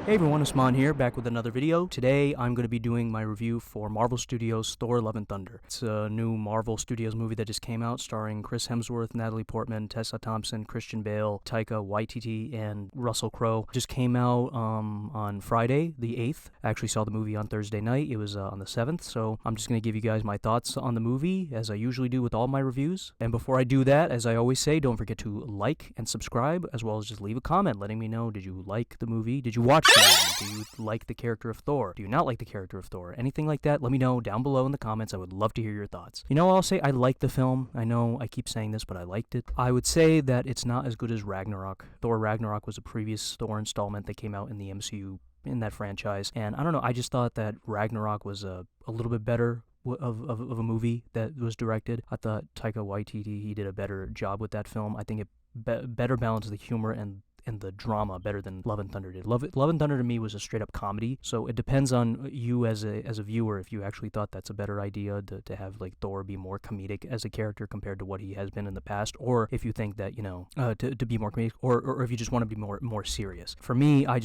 Hey everyone, Usman here, back with another video. Today I'm going to be doing my review for Marvel Studios' Thor: Love and Thunder. It's a new Marvel Studios movie that just came out starring Chris Hemsworth, Natalie Portman, Tessa Thompson, Christian Bale, Taika Waititi, and Russell Crowe. Just came out on Friday, the 8th. I actually saw the movie on Thursday night. It was on the 7th, so I'm just going to give you guys my thoughts on the movie, as I usually do with all my reviews. And before I do that, as I always say, don't forget to like and subscribe, as well as just leave a comment letting me know, did you like the movie? Did you watch the movie? Do you like the character of Thor? Do you not like the character of Thor? Anything like that, let me know down below in the comments. I would love to hear your thoughts. You know, I'll say I liked the film. I know I keep saying this, but I liked it. I would say that it's not as good as Ragnarok. Thor Ragnarok was a previous Thor installment that came out in the MCU in that franchise. And I don't know, I just thought that Ragnarok was a little bit better of a movie that was directed. I thought Taika Waititi, he did a better job with that film. I think it better balanced the humor and the drama better than Love and Thunder did. Love and Thunder to me was a straight up comedy, so it depends on you as a viewer if you actually thought that's a better idea to have like Thor be more comedic as a character compared to what he has been in the past, or if you think that, you know, to be more comedic, or if you just want to be more serious. For me, I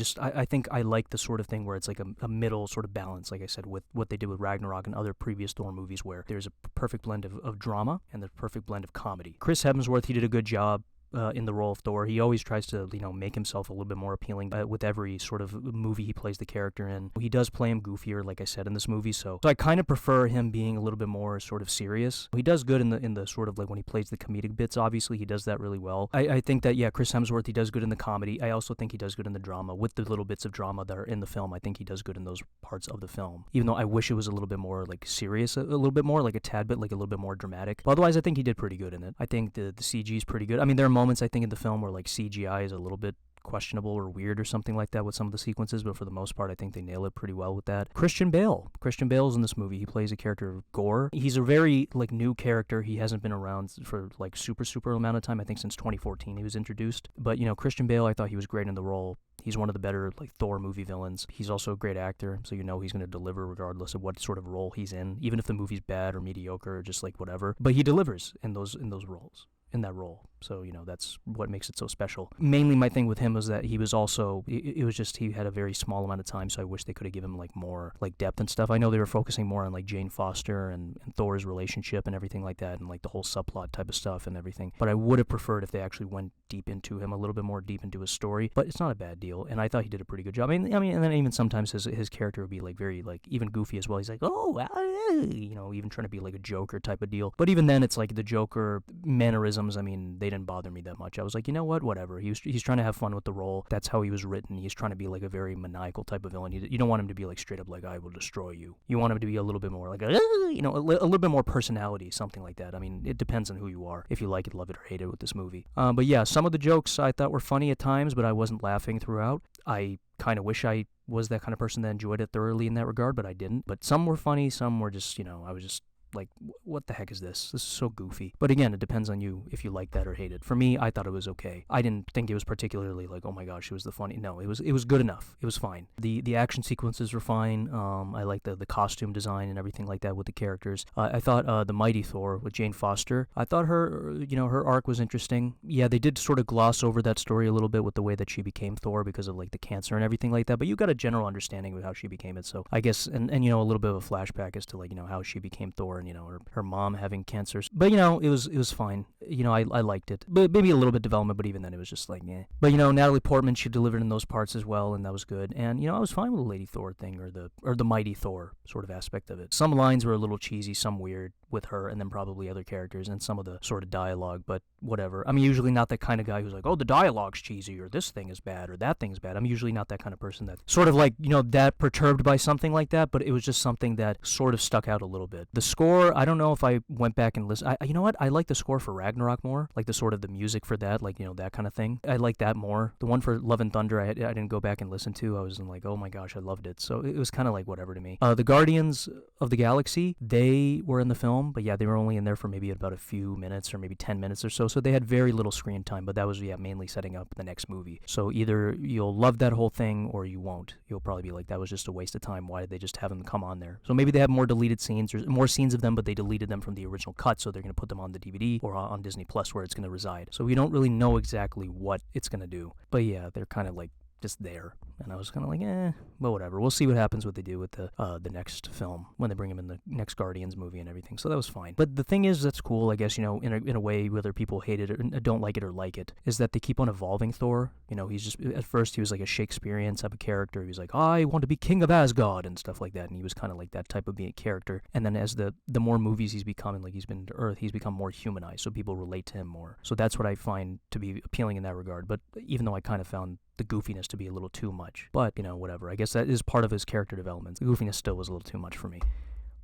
think I like the sort of thing where it's like a middle sort of balance, like I said, with what they did with Ragnarok and other previous Thor movies, where there's a perfect blend of drama and the perfect blend of comedy. Chris Hemsworth, he did a good job in the role of Thor. He always tries to, you know, make himself a little bit more appealing with every sort of movie he plays the character in. He does play him goofier, like I said, in this movie, so I kind of prefer him being a little bit more sort of serious. He does good in the sort of like when he plays the comedic bits, obviously, he does that really well. I think that, yeah, Chris Hemsworth, he does good in the comedy. I also think he does good in the drama. With the little bits of drama that are in the film, I think he does good in those parts of the film. Even though I wish it was a little bit more like serious, a little bit more, like a tad bit, like a little bit more dramatic. But otherwise, I think he did pretty good in it. I think the CG is pretty good. I mean, there are moments, I think, in the film where like CGI is a little bit questionable or weird or something like that with some of the sequences, but for the most part, I think they nail it pretty well with that. Christian Bale's in this movie. He plays a character of Gore. He's a very like new character. He hasn't been around for like super amount of time. I think since 2014 he was introduced. But you know, Christian Bale, I thought he was great in the role. He's one of the better like Thor movie villains. He's also a great actor, so you know he's going to deliver regardless of what sort of role he's in, even if the movie's bad or mediocre or just like whatever. But he delivers in those roles. In that role. So, you know, that's what makes it so special. Mainly my thing with him was that he was also, it was just, he had a very small amount of time, so I wish they could have given him like more like depth and stuff. I know they were focusing more on like Jane Foster and Thor's relationship and everything like that, and like the whole subplot type of stuff and everything. But I would have preferred if they actually went deep into him, a little bit more deep into his story. But it's not a bad deal, and I thought he did a pretty good job. I mean, and then even sometimes his character would be like very like even goofy as well. He's like, you know, even trying to be like a Joker type of deal. But even then, it's like the Joker mannerisms. I mean, they didn't bother me that much. I was like, you know what, whatever. He's trying to have fun with the role. That's how he was written. He's trying to be like a very maniacal type of villain. You don't want him to be like straight up like, I will destroy you. You want him to be a little bit more like, you know, a little bit more personality, something like that. I mean, it depends on who you are, if you like it, love it, or hate it with this movie. But yeah, some of the jokes I thought were funny at times, but I wasn't laughing throughout. I kind of wish I was that kind of person that enjoyed it thoroughly in that regard, but I didn't. But some were funny, some were just, you know, I was just like, what the heck is this? This is so goofy. But again, it depends on you if you like that or hate it. For me, I thought it was okay. I didn't think it was particularly like, oh my gosh, it was the funny. No, it was good enough. It was fine. The action sequences were fine. I liked the costume design and everything like that with the characters. I thought the Mighty Thor with Jane Foster, I thought her, you know, her arc was interesting. Yeah, they did sort of gloss over that story a little bit with the way that she became Thor because of like the cancer and everything like that, but you got a general understanding of how she became it. So I guess, and you know, a little bit of a flashback as to like, you know, how she became Thor, and you know, her mom having cancer. But you know, it was fine. You know, I liked it. But maybe a little bit development, but even then it was just like, eh. But you know, Natalie Portman, she delivered in those parts as well, and that was good. And you know, I was fine with the Lady Thor thing or the Mighty Thor sort of aspect of it. Some lines were a little cheesy, some weird with her, and then probably other characters and some of the sort of dialogue, but whatever. I'm usually not that kind of guy who's like, oh, the dialogue's cheesy, or this thing is bad, or that thing's bad. I'm usually not that kind of person that sort of like, you know, that perturbed by something like that, but it was just something that sort of stuck out a little bit. The score, I don't know if I went back and listened. You know what? I like the score for Ragnarok more, like the sort of the music for that, like, you know, that kind of thing. I like that more. The one for Love and Thunder, I didn't go back and listen to. I was like, oh my gosh, I loved it. So it was kind of like whatever to me. The Guardians of the Galaxy, they were in the film, but yeah, they were only in there for maybe about a few minutes or maybe 10 minutes or so. So they had very little screen time, but that was, yeah, mainly setting up the next movie. So either you'll love that whole thing or you won't. You'll probably be like, that was just a waste of time. Why did they just have them come on there? So maybe they have more deleted scenes or more scenes of them, but they deleted them from the original cut. So they're going to put them on the DVD or on Disney Plus where it's going to reside. So we don't really know exactly what it's going to do. But yeah, they're kind of like just there. And I was kind of like, but whatever. We'll see what happens, what they do with the next film when they bring him in the next Guardians movie and everything. So that was fine. But the thing is, that's cool, I guess, in a way, whether people hate it or don't like it or like it, is that they keep on evolving Thor. He's just, at first he was like a Shakespearean type of character. He was like, I want to be king of Asgard and stuff like that. And he was kind of like that type of being character. And then as the more movies he's becoming, like he's been to Earth, he's become more humanized. So people relate to him more. So that's what I find to be appealing in that regard. But even though I kind of found the goofiness to be a little too much. But, whatever. I guess that is part of his character development. The goofiness still was a little too much for me.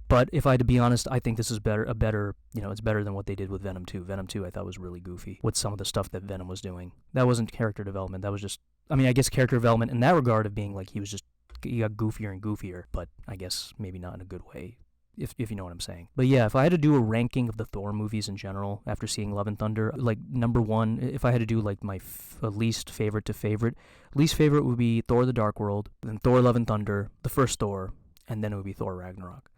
But if I had to be honest, I think this is better, it's better than what they did with Venom 2. Venom 2 I thought was really goofy with some of the stuff that Venom was doing. That wasn't character development. That was just, I guess character development in that regard of being like he got goofier and goofier, but I guess maybe not in a good way. If you know what I'm saying. But yeah, if I had to do a ranking of the Thor movies in general after seeing Love and Thunder, like number one, if I had to do like my least favorite to favorite, least favorite would be Thor the Dark World, then Thor Love and Thunder, the first Thor, and then it would be Thor Ragnarok.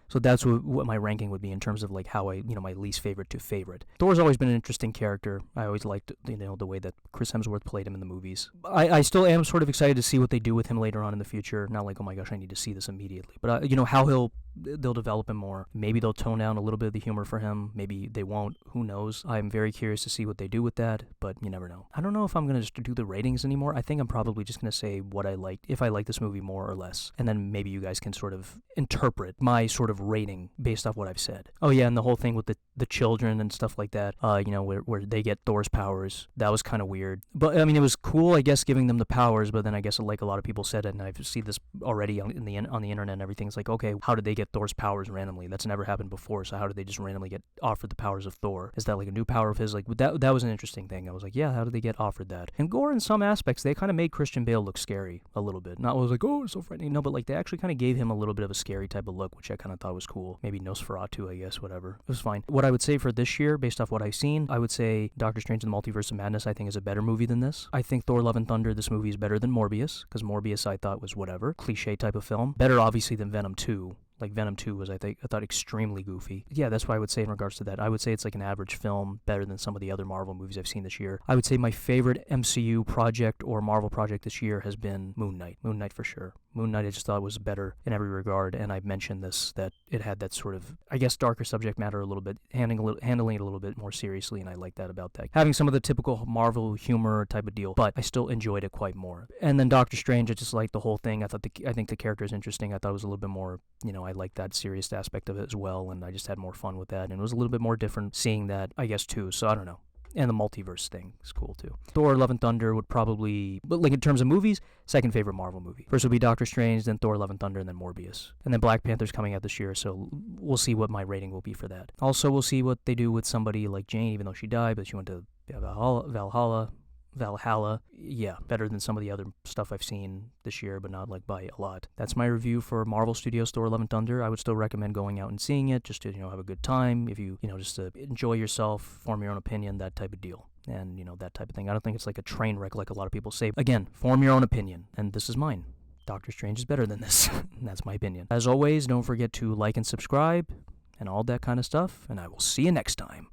So that's what my ranking would be in terms of like how my least favorite to favorite. Thor's always been an interesting character. I always liked, the way that Chris Hemsworth played him in the movies. I still am sort of excited to see what they do with him later on in the future. Not like, oh my gosh, I need to see this immediately. But, how they'll develop him more. Maybe they'll tone down a little bit of the humor for him. Maybe they won't. Who knows? I'm very curious to see what they do with that, but you never know. I don't know if I'm going to just do the ratings anymore. I think I'm probably just going to say what I liked, if I like this movie more or less. And then maybe you guys can sort of interpret my sort of rating based off what I've said. Oh yeah, and the whole thing with the children and stuff like that, where they get Thor's powers, that was kind of weird. But, it was cool, I guess, giving them the powers, but then I guess like a lot of people said it, and I've seen this already on the internet and everything. It's like, okay, how did they get Thor's powers randomly? That's never happened before, so how did they just randomly get offered the powers of Thor? Is that like a new power of his? Like, that was an interesting thing. I was like, yeah, how did they get offered that? And Gore, in some aspects, they kind of made Christian Bale look scary a little bit. Not was like, oh, it's so frightening. No, but like they actually kind of gave him a little bit of a scary type of look, which I kind of thought was cool. Maybe Nosferatu, I guess, whatever. It was fine. What I would say for this year, based off what I've seen, I would say Doctor Strange and the Multiverse of Madness, I think, is a better movie than this. I think Thor Love and Thunder, this movie is better than Morbius, because Morbius I thought was whatever, cliche type of film. Better, obviously, than Venom 2. Like Venom 2 was, I thought extremely goofy. Yeah, that's what I would say in regards to that. I would say it's like an average film, better than some of the other Marvel movies I've seen this year. I would say my favorite MCU project or Marvel project this year has been Moon Knight. Moon Knight for sure. Moon Knight I just thought was better in every regard, and I've mentioned this, that it had that sort of, I guess, darker subject matter a little bit, handling it a little bit more seriously, and I like that about that. Having some of the typical Marvel humor type of deal, but I still enjoyed it quite more. And then Doctor Strange, I just liked the whole thing. I think the character is interesting. I thought it was a little bit more, I liked that serious aspect of it as well, and I just had more fun with that, and it was a little bit more different seeing that, I guess, too, so I don't know. And the multiverse thing is cool too. Thor Love and Thunder would probably, but like in terms of movies, second favorite Marvel movie. First would be Doctor Strange, then Thor Love and Thunder, and then Morbius. And then Black Panther's coming out this year, so we'll see what my rating will be for that. Also, we'll see what they do with somebody like Jane, even though she died, but she went to Valhalla, yeah, better than some of the other stuff I've seen this year, but not like by a lot. That's my review for Marvel Studios Thor Love and Thunder. I would still recommend going out and seeing it, just to, have a good time, if you, just to enjoy yourself, form your own opinion, that type of deal. And, that type of thing. I don't think it's like a train wreck like a lot of people say. Again, form your own opinion, and this is mine. Doctor Strange is better than this. That's my opinion. As always, don't forget to like and subscribe, and all that kind of stuff, and I will see you next time.